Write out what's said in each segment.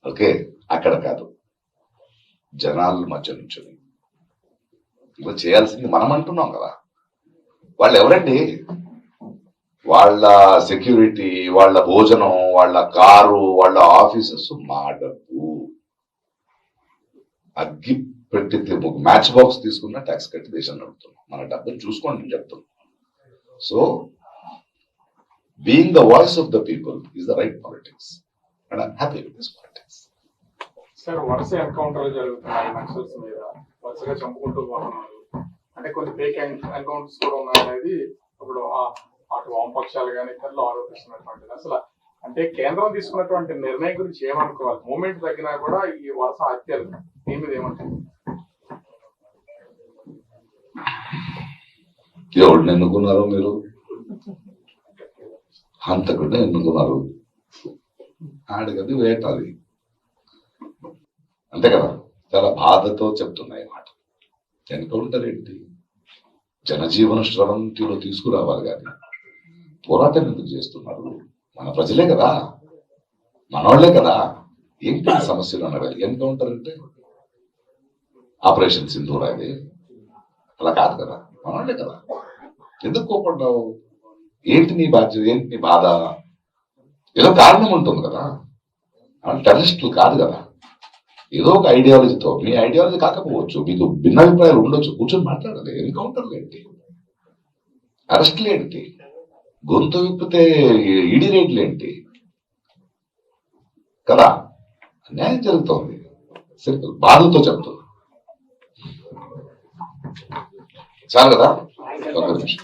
Okay, అక్కడ కాదు, జనాల మధ్య నుంచుని ఇలా చేయాల్సింది మనం అంటున్నాం కదా. వాళ్ళు ఎవరండి? వాళ్ళ సెక్యూరిటీ, వాళ్ళ భోజనం, వాళ్ళ కారు, వాళ్ళ ఆఫీసెస్ మా డబ్బు. అగ్గి పెట్టి మ్యాచ్ బాక్స్ తీసుకున్న ట్యాక్స్ కట్టి దేశం నడుపుతున్నాం. మన డబ్బుని చూసుకోండి నేను చెప్తున్నాం. So being the voice of the people is the right politics and I'm happy with this politics. Sir, వరుస ఎన్కౌంటర్లు జరుగుతున్నాయి నక్సల్స్ మీద, వరుసగా చంపుకుంటూ పోతున్నారు. అంటే కొన్ని ఫేక్ ఎన్కౌంటర్స్ కూడా ఉన్నాయనేది ఇప్పుడు అటు వామపక్షాలు కానీ ఇతరులు ఆరోపిస్తున్నటువంటిది. అసలు అంటే కేంద్రం తీసుకున్నటువంటి నిర్ణయం గురించి ఏమనుకోవాలి? మూమెంట్ తగ్గినా కూడా ఈ వరుస హత్యలు దీని మీద ఏమంటారు? ఎవరిని ఎన్నుకున్నారు మీరు? హంతకుడిని ఎన్నుకున్నారు. ఆడిగది వేటాలి, అంతే కదా. చాలా బాధతో చెప్తున్నాయి మాట. ఎన్కౌంటర్ ఏంటి? జనజీవన స్రవంతిలో తీసుకురావాలి కానీ పోరాటం ఎందుకు చేస్తున్నారు? మన ప్రజలే కదా, మనవాళ్లే కదా. ఏంటి సమస్యలు అన్నారు? ఎన్కౌంటర్ అంటే ఆపరేషన్ సింధూర్ అది అలా కాదు కదా, మనవాళ్లే కదా. ఎందుకు కోపడ్డావు? ఏంటి నీ బాధ్యత? ఏంటి నీ బాధ? ఏదో కారణం ఉంటుంది కదా. టెర్రరిస్టులు కాదు కదా. ఏదో ఒక ఐడియాలజీతో, మీ ఐడియాలజీ కాకపోవచ్చు, మీకు భిన్నాభిప్రాయాలు ఉండొచ్చు, కూర్చొని మాట్లాడాలి. ఎన్కౌంటర్లు ఏంటి? అరెస్టులు ఏంటి? గొంతు విప్పితే ఈడీ రేట్లు ఏంటి కదా. అన్యాయం జరుగుతోంది. సింపుల్ బాధతో చెప్తుంది. చాలు కదా. ఒక నిమిషం.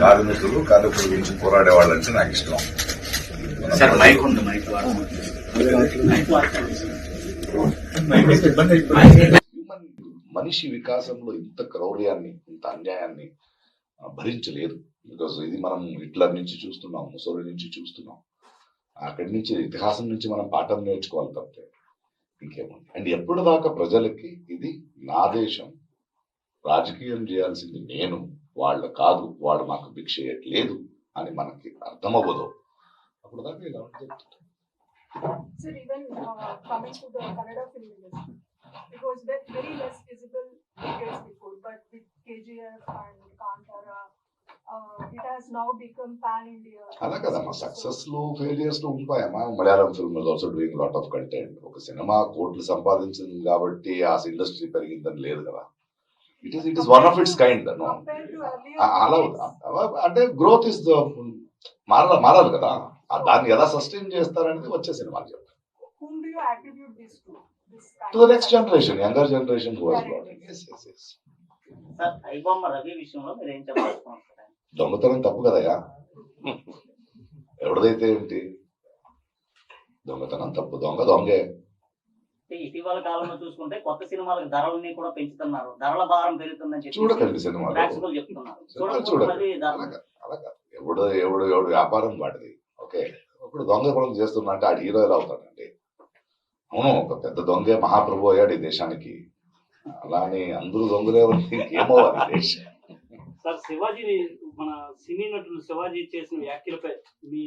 కార్మికులు గురించి పోరాడే వాళ్ళంటే నాకు ఇష్టం. మనిషి వికాసంలో ఇంత క్రౌర్యాన్ని, ఇంత అన్యాయాన్ని భరించలేదు. బికాస్ ఇది మనం హిట్లర్ నుంచి చూస్తున్నాం, ముసోలి నుంచి చూస్తున్నాం. అక్కడి నుంచి ఇతిహాసం నుంచి మనం పాఠం నేర్చుకోవాలి తప్పితే ఇంకేముంది. అండ్ ఎప్పుడు దాకా ప్రజలకి ఇది నా దేశం, రాజకీయం చేయాల్సింది నేను, వాళ్ళు కాదు, వాళ్ళు మాకు భిక్ష చేయట్లేదు అని మనకి అర్థమవ్వదు, అప్పుడు దాకా ఇలా ఉంటుంది. Sir, even coming to the Kannada film industry, it was very less visible decades before, but with KGF and Kantara, it has now become pan-India. అలా కదమ్మా, సక్సెస్ లో ఫెయిలియర్స్ లో ఉంటాయమ్మా. Malayalam film is also doing lot of content. ఒక cinema కోట్లు సంపాదించింది కాబట్టి ఆ ఇండస్ట్రీ పెరిగిందని లేదు కదా. It is one of its kind. అలా అంటే గ్రోత్ ఇస్ మారాలి కదా. దాన్ని ఎలా సస్టైన్ చేస్తారనేది వచ్చే సినిమాలు చెప్తారు. To the next generation, younger generation who has brought it. దొంగతనం తప్పు కదయా, ఎవరిదైతే ఏంటి. దొంగతనం తప్పు, దొంగే. ఇటీవల కాలంలో చూసుకుంటే కొత్త సినిమాలకు ధరలన్నీ కూడా పెంచుతున్నారు, ధరల భారం పెరుగుతుందని చెప్పి చూడకండి సినిమాలు చూడండి. అలాగా ఎవడు వ్యాపారం వాడిది. ఓకే, ఇప్పుడు దొంగ కూడా చేస్తున్నా అంటే ఆడు హీరో ఎలా అవుతాడండి? అవును, ఒక పెద్ద దొంగే మహాప్రభు అయ్యాడు ఈ దేశానికి. అలా అని అందరూ దొంగలే ఏమవ్వాలి దేశం. సార్, శివాజీని, మన సినీ నటులు శివాజీ చేసిన వ్యాఖ్యలపై మీ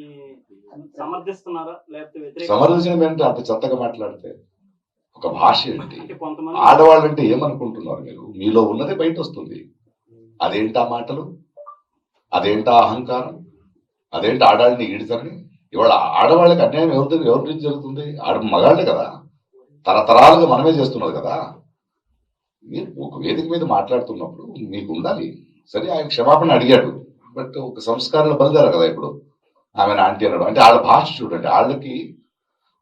సమర్థిస్తున్నారా లేకపోతే సమర్థించడం ఏంటి? అంత చెత్తగా మాట్లాడితే ఒక భాష ఏంటి? ఆడవాళ్ళంటే ఏమనుకుంటున్నారు మీరు? మీలో ఉన్నదే బయట వస్తుంది. అదేంటా మాటలు, అదేంటా అహంకారం, అదేంటి ఆడాళ్ళని ఈడతారని. ఇవాళ ఆడవాళ్ళకి అన్యాయం ఎవరి నుంచి జరుగుతుంది? మగాళ్ళే కదా, తరతరాలుగా మనమే చేస్తున్నది కదా. మీరు ఒక వేదిక మీద మాట్లాడుతున్నప్పుడు మీకు ఉండాలి. సరే, ఆయన క్షమాపణ అడిగాడు, బట్ ఒక సంస్కారాలు బలిదారు కదా. ఇప్పుడు ఆమెను ఆంటీ అన్నాడు అంటే వాళ్ళ భాష చూడండి. వాళ్ళకి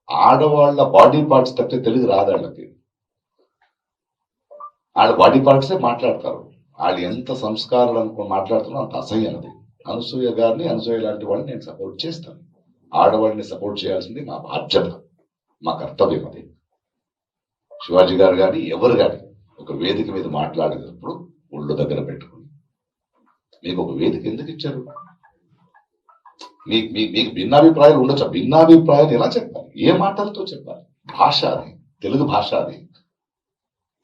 ఆడవాళ్ళ బాడీ పార్ట్స్ తప్పితే తెలుగు రాదు వాళ్ళకి. వాళ్ళ బాడీ పార్ట్సే మాట్లాడతారు. వాళ్ళు ఎంత సంస్కారాలు అనుకుని మాట్లాడుతున్నా అంత అసహ్యం. అది అనసూయ గారిని, అనసూయ లాంటి వాళ్ళని నేను సపోర్ట్ చేస్తాను. ఆడవాళ్ళని సపోర్ట్ చేయాల్సింది మా బాధ్యత, మా కర్తవ్యం. అది శివాజీ గారు కానీ ఎవరు కానీ ఒక వేదిక మీద మాట్లాడేటప్పుడు ఒళ్ళు దగ్గర పెట్టుకుని, మీకు ఒక వేదిక ఎందుకు ఇచ్చారు? మీకు భిన్నాభిప్రాయాలు ఉండొచ్చు. భిన్నాభిప్రాయాలు ఎలా చెప్పాలి? ఏ మాటలతో చెప్పాలి? భాష అది, తెలుగు భాష అది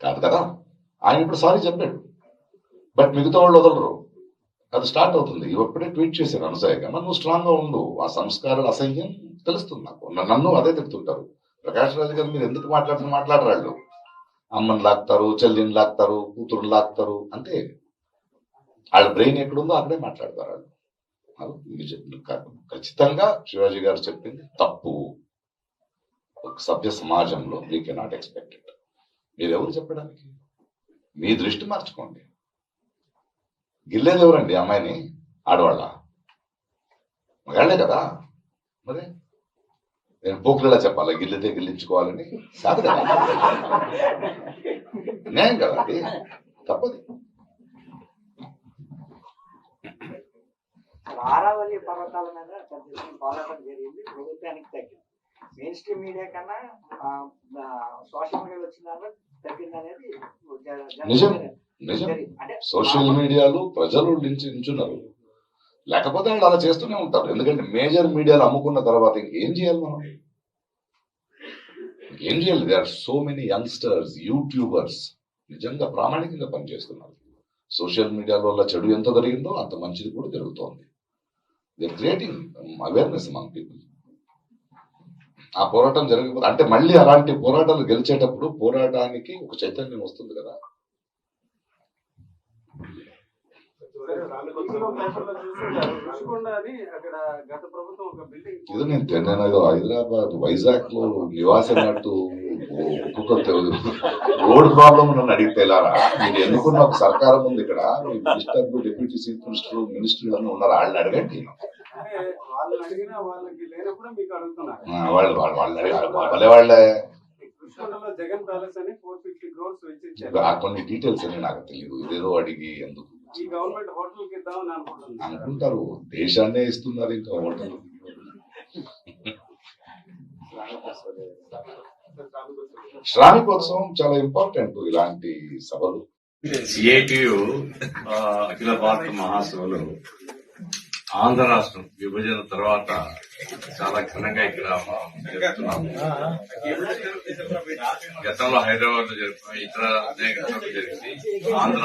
కాదు కదా. ఆయన ఇప్పుడు సారీ చెప్పాడు, బట్ మిగతా వాళ్ళు వదలరు. అది స్టార్ట్ అవుతుంది. ఇప్పుడే ట్వీట్ చేశారు అనసూయ గారు, నువ్వు స్ట్రాంగ్ గా ఉండు, ఆ సంస్కారాల అసహ్యం తెలుస్తుంది నాకు. నన్ను అదే తిడుతుంటారు, ప్రకాష్ రాజు గారు మీరు ఎందుకు మాట్లాడరాళ్ళు, అమ్మని లాక్తారు, చెల్లిని లాక్తారు, కూతురుని లాక్తారు, అంతే. వాళ్ళ బ్రెయిన్ ఎక్కడుందో అక్కడే మాట్లాడతారు వాళ్ళు. ఖచ్చితంగా శివాజీ గారు చెప్పింది తప్పు. ఒక సభ్య సమాజంలో వీ కెనాట్ ఎక్స్పెక్ట్ ఇట్. మీరెవరు చెప్పడానికి? మీ దృష్టి మార్చుకోండి. గిల్లేది ఎవరండి అమ్మాయిని? ఆడవాళ్ళ? మగాళ్లే కదా. మరి నేను పోకులేలా చెప్పాలా గిల్లితే గిల్లించుకోవాలని? కాదు కదా, న్యాయం కదండి, తప్పది. ఆరావళి పర్వతాల మీద పెద్ద పోరాటం జరిగింది, ప్రభుత్వానికి తగ్గింది. మెయిన్ స్ట్రీమ్ మీడియా కన్నా సోషల్ మీడియాలో వచ్చిన దాంట్లో తగ్గింది అనేది నిజం. నిజం. అంటే సోషల్ మీడియాలో ప్రజలు నించున్నారు, లేకపోతే వాళ్ళు అలా చేస్తూనే ఉంటారు. ఎందుకంటే మేజర్ మీడియాలు అమ్ముకున్న తర్వాత ఇంకేం చేయాలి మనం? ఏం చేయాలి? They are so many youngsters, YouTubers నిజంగా ప్రామాణికంగా పనిచేస్తున్నారు. సోషల్ మీడియాలో వల్ల చెడు ఎంత జరిగిందో అంత మంచిది కూడా జరుగుతోంది. They are creating awareness among people. ఆ పోరాటం జరగకపోతే అంటే మళ్ళీ అలాంటి పోరాటాలు గెలిచేటప్పుడు పోరాటానికి ఒక చైతన్యం వస్తుంది కదా. ఇది నేను హైదరాబాద్ వైజాగ్ లో నివాసమైనట్టు ఒక్కొక్క రోడ్ ప్రాబ్లం నన్ను అడిగితే ఎలారా? మీరు ఎన్నుకున్న ఒక సర్కారం ఉంది ఇక్కడ, మినిస్టర్, డిప్యూటీ చీఫ్ మినిస్టర్, మినిస్టర్లు అన్నీ ఉన్నారు, వాళ్ళని అడగండి. వాళ్ళే కొన్ని డీటెయిల్స్ అని నాకు తెలియదు, ఇదేదో అడిగి ఎందుకు అనుకుంటారు. దేశాన్నే ఇస్తున్నారు ఇంకా హోటల్. శ్రామికోత్సవం చాలా ఇంపార్టెంట్ ఇలాంటి సభలు. సిఐటియు అఖిల భారత మహాసభలు ఆంధ్ర రాష్ట్రం విభజన తర్వాత చాలా ఘనంగా ఇక్కడ జరుపుతున్నాము. గతంలో హైదరాబాద్ లో జరిపి ఇతర అనేక చోట్ల జరిగింది. ఆంధ్ర